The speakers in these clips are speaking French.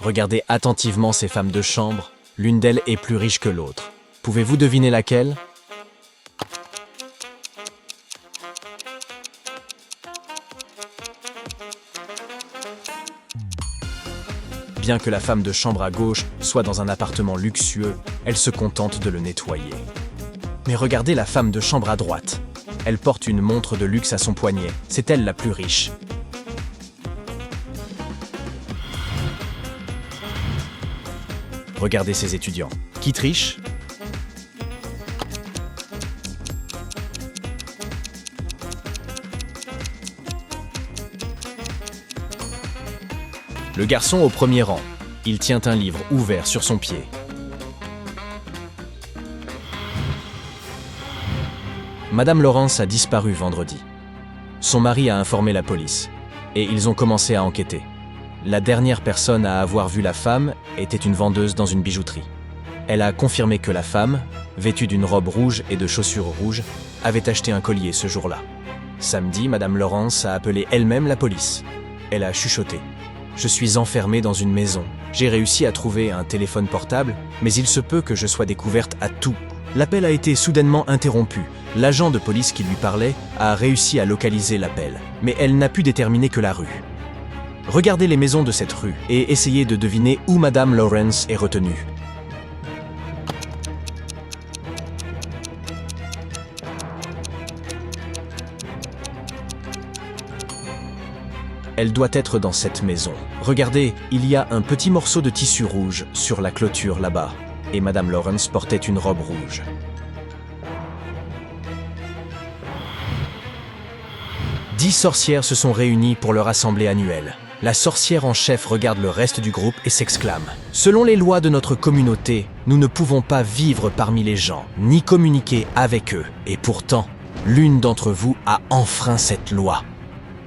Regardez attentivement ces femmes de chambre, l'une d'elles est plus riche que l'autre. Pouvez-vous deviner laquelle? Bien que la femme de chambre à gauche soit dans un appartement luxueux, elle se contente de le nettoyer. Mais regardez la femme de chambre à droite. Elle porte une montre de luxe à son poignet. C'est elle la plus riche. Regardez ces étudiants. Qui triche? Le garçon au premier rang. Il tient un livre ouvert sur son pied. Madame Lawrence a disparu vendredi. Son mari a informé la police et ils ont commencé à enquêter. La dernière personne à avoir vu la femme était une vendeuse dans une bijouterie. Elle a confirmé que la femme, vêtue d'une robe rouge et de chaussures rouges, avait acheté un collier ce jour-là. Samedi, Madame Lawrence a appelé elle-même la police. Elle a chuchoté. « Je suis enfermée dans une maison. J'ai réussi à trouver un téléphone portable, mais il se peut que je sois découverte à tout. » L'appel a été soudainement interrompu. L'agent de police qui lui parlait a réussi à localiser l'appel, mais elle n'a pu déterminer que la rue. Regardez les maisons de cette rue et essayez de deviner où Madame Lawrence est retenue. Elle doit être dans cette maison. Regardez, il y a un petit morceau de tissu rouge sur la clôture là-bas. Et Madame Lawrence portait une robe rouge. « 10 sorcières se sont réunies pour leur assemblée annuelle. La sorcière en chef regarde le reste du groupe et s'exclame « Selon les lois de notre communauté, nous ne pouvons pas vivre parmi les gens, ni communiquer avec eux. Et pourtant, l'une d'entre vous a enfreint cette loi.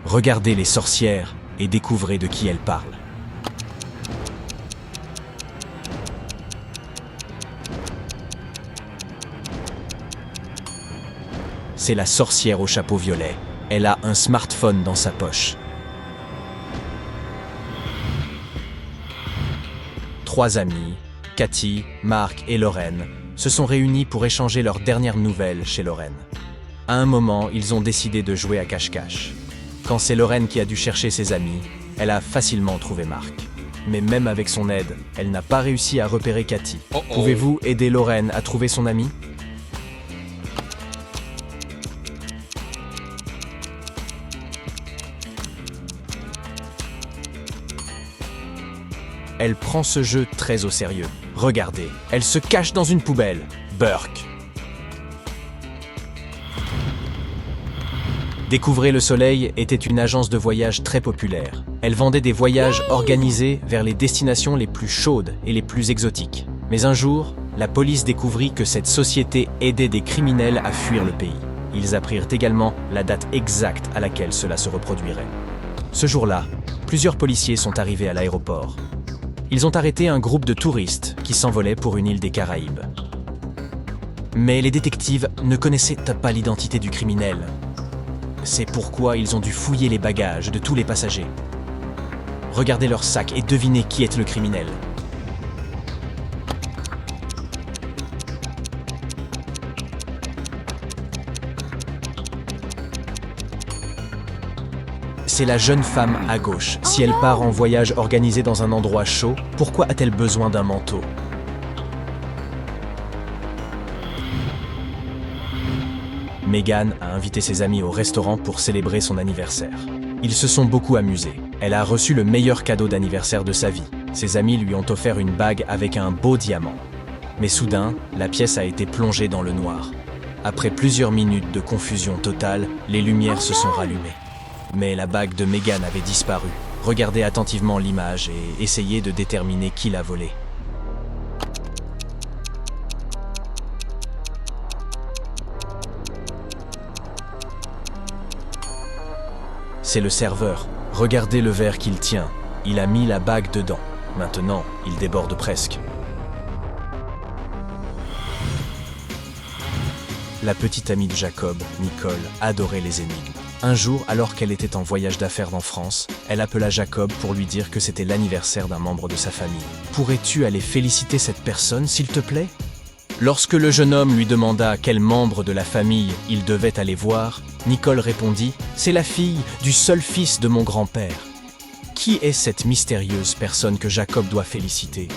Regardez les sorcières et découvrez de qui elles parlent. » C'est la sorcière au chapeau violet. Elle a un smartphone dans sa poche. 3 amis, Cathy, Mark et Lorraine, se sont réunis pour échanger leurs dernières nouvelles chez Lorraine. À un moment, ils ont décidé de jouer à cache-cache. Quand c'est Lorraine qui a dû chercher ses amis, elle a facilement trouvé Mark. Mais même avec son aide, elle n'a pas réussi à repérer Cathy. Pouvez-vous aider Lorraine à trouver son ami? Elle prend ce jeu très au sérieux. Regardez, elle se cache dans une poubelle. Burke. Découvrez le Soleil était une agence de voyage très populaire. Elle vendait des voyages organisés vers les destinations les plus chaudes et les plus exotiques. Mais un jour, la police découvrit que cette société aidait des criminels à fuir le pays. Ils apprirent également la date exacte à laquelle cela se reproduirait. Ce jour-là, plusieurs policiers sont arrivés à l'aéroport. Ils ont arrêté un groupe de touristes qui s'envolaient pour une île des Caraïbes. Mais les détectives ne connaissaient pas l'identité du criminel. C'est pourquoi ils ont dû fouiller les bagages de tous les passagers. Regardez leur sac et devinez qui est le criminel. C'est la jeune femme à gauche. Si elle part en voyage organisé dans un endroit chaud, pourquoi a-t-elle besoin d'un manteau? Megan a invité ses amis au restaurant pour célébrer son anniversaire. Ils se sont beaucoup amusés. Elle a reçu le meilleur cadeau d'anniversaire de sa vie. Ses amis lui ont offert une bague avec un beau diamant. Mais soudain, la pièce a été plongée dans le noir. Après plusieurs minutes de confusion totale, les lumières se sont rallumées. Mais la bague de Megan avait disparu. Regardez attentivement l'image et essayez de déterminer qui l'a volée. C'est le serveur. Regardez le verre qu'il tient. Il a mis la bague dedans. Maintenant, il déborde presque. La petite amie de Jacob, Nicole, adorait les énigmes. Un jour, alors qu'elle était en voyage d'affaires en France, elle appela Jacob pour lui dire que c'était l'anniversaire d'un membre de sa famille. « Pourrais-tu aller féliciter cette personne, s'il te plaît ?» Lorsque le jeune homme lui demanda quel membre de la famille il devait aller voir, Nicole répondit « C'est la fille du seul fils de mon grand-père. » Qui est cette mystérieuse personne que Jacob doit féliciter?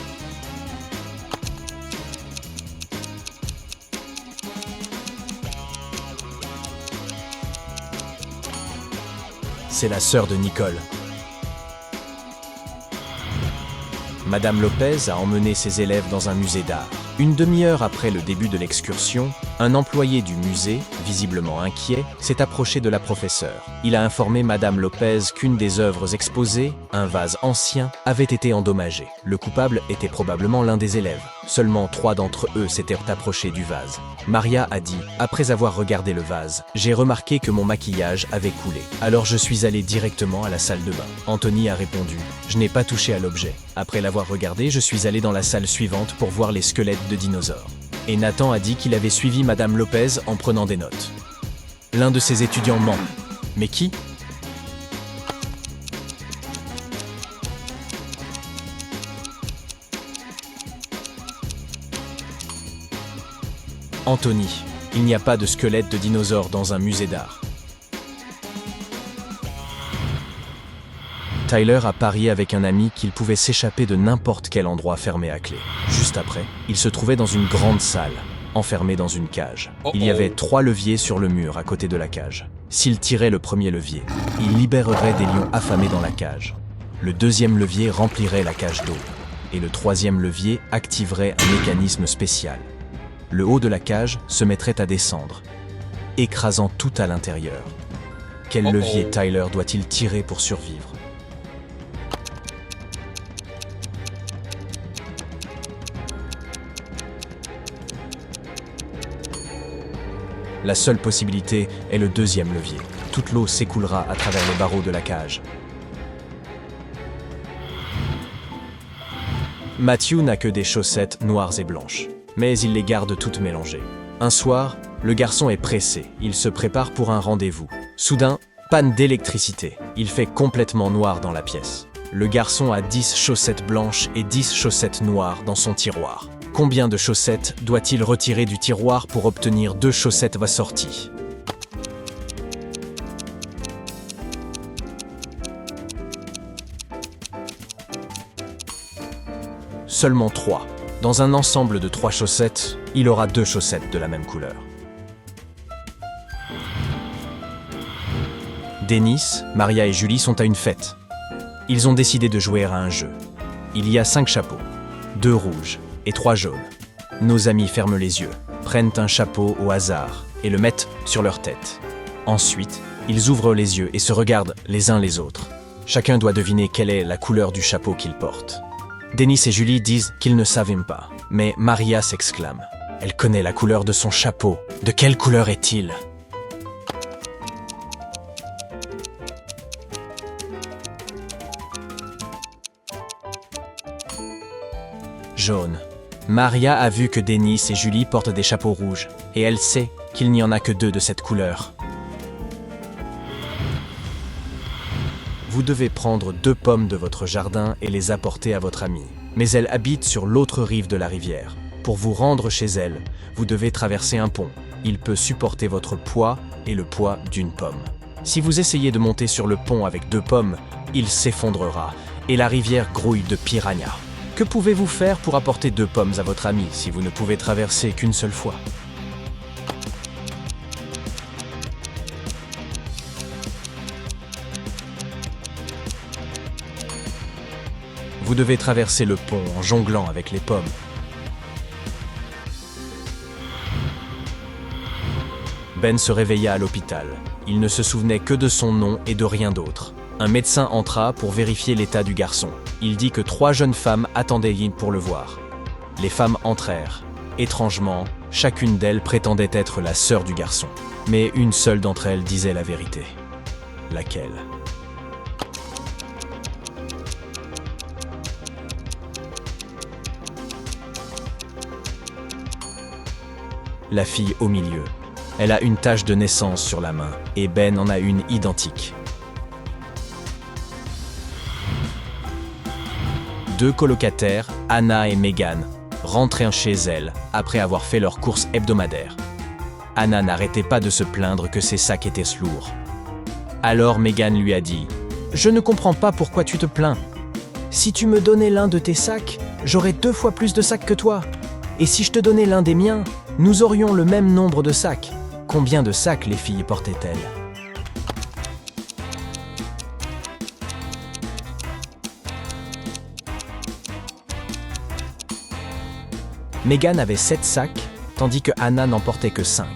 C'est la sœur de Nicole. Madame Lopez a emmené ses élèves dans un musée d'art. Une demi-heure après le début de l'excursion, un employé du musée, visiblement inquiet, s'est approché de la professeure. Il a informé Madame Lopez qu'une des œuvres exposées, un vase ancien, avait été endommagé. Le coupable était probablement l'un des élèves. Seulement 3 d'entre eux s'étaient approchés du vase. Maria a dit, après avoir regardé le vase, « J'ai remarqué que mon maquillage avait coulé. Alors je suis allée directement à la salle de bain. » Anthony a répondu, « Je n'ai pas touché à l'objet. Après l'avoir regardé, je suis allé dans la salle suivante pour voir les squelettes de dinosaures. » Et Nathan a dit qu'il avait suivi Madame Lopez en prenant des notes. L'un de ses étudiants ment. Mais qui? Anthony. Il n'y a pas de squelette de dinosaures dans un musée d'art. Tyler a parié avec un ami qu'il pouvait s'échapper de n'importe quel endroit fermé à clé. Juste après, il se trouvait dans une grande salle, enfermé dans une cage. Il y avait 3 leviers sur le mur à côté de la cage. S'il tirait le premier levier, il libérerait des lions affamés dans la cage. Le deuxième levier remplirait la cage d'eau. Et le troisième levier activerait un mécanisme spécial. Le haut de la cage se mettrait à descendre, écrasant tout à l'intérieur. Quel levier Tyler doit-il tirer pour survivre? La seule possibilité est le deuxième levier. Toute l'eau s'écoulera à travers les barreaux de la cage. Matthew n'a que des chaussettes noires et blanches, mais il les garde toutes mélangées. Un soir, le garçon est pressé, il se prépare pour un rendez-vous. Soudain, panne d'électricité. Il fait complètement noir dans la pièce. Le garçon a 10 chaussettes blanches et 10 chaussettes noires dans son tiroir. Combien de chaussettes doit-il retirer du tiroir pour obtenir 2 chaussettes assorties? Seulement 3. Dans un ensemble de 3 chaussettes, il aura 2 chaussettes de la même couleur. Dennis, Maria et Julie sont à une fête. Ils ont décidé de jouer à un jeu. Il y a 5 chapeaux, 2 rouges et 3 jaunes. Nos amis ferment les yeux, prennent un chapeau au hasard et le mettent sur leur tête. Ensuite, ils ouvrent les yeux et se regardent les uns les autres. Chacun doit deviner quelle est la couleur du chapeau qu'ils portent. Dennis et Julie disent qu'ils ne savent pas, mais Maria s'exclame. Elle connaît la couleur de son chapeau. De quelle couleur est-il? Jaune. Maria a vu que Dennis et Julie portent des chapeaux rouges, et elle sait qu'il n'y en a que 2 de cette couleur. Vous devez prendre 2 pommes de votre jardin et les apporter à votre amie. Mais elle habite sur l'autre rive de la rivière. Pour vous rendre chez elle, vous devez traverser un pont. Il peut supporter votre poids et le poids d'une pomme. Si vous essayez de monter sur le pont avec 2 pommes, il s'effondrera et la rivière grouille de piranhas. Que pouvez-vous faire pour apporter 2 pommes à votre ami si vous ne pouvez traverser qu'une seule fois? Vous devez traverser le pont en jonglant avec les pommes. Ben se réveilla à l'hôpital. Il ne se souvenait que de son nom et de rien d'autre. Un médecin entra pour vérifier l'état du garçon. Il dit que 3 jeunes femmes attendaient pour le voir. Les femmes entrèrent. Étrangement, chacune d'elles prétendait être la sœur du garçon. Mais une seule d'entre elles disait la vérité. Laquelle? La fille au milieu. Elle a une tache de naissance sur la main, et Ben en a une identique. Deux colocataires, Anna et Megan, rentraient chez elles après avoir fait leurs courses hebdomadaires. Anna n'arrêtait pas de se plaindre que ses sacs étaient lourds. Alors Megan lui a dit « Je ne comprends pas pourquoi tu te plains. Si tu me donnais l'un de tes sacs, j'aurais 2 fois plus de sacs que toi. Et si je te donnais l'un des miens, nous aurions le même nombre de sacs. Combien de sacs les filles portaient-elles » Megan avait 7 sacs, tandis que Anna n'en portait que 5.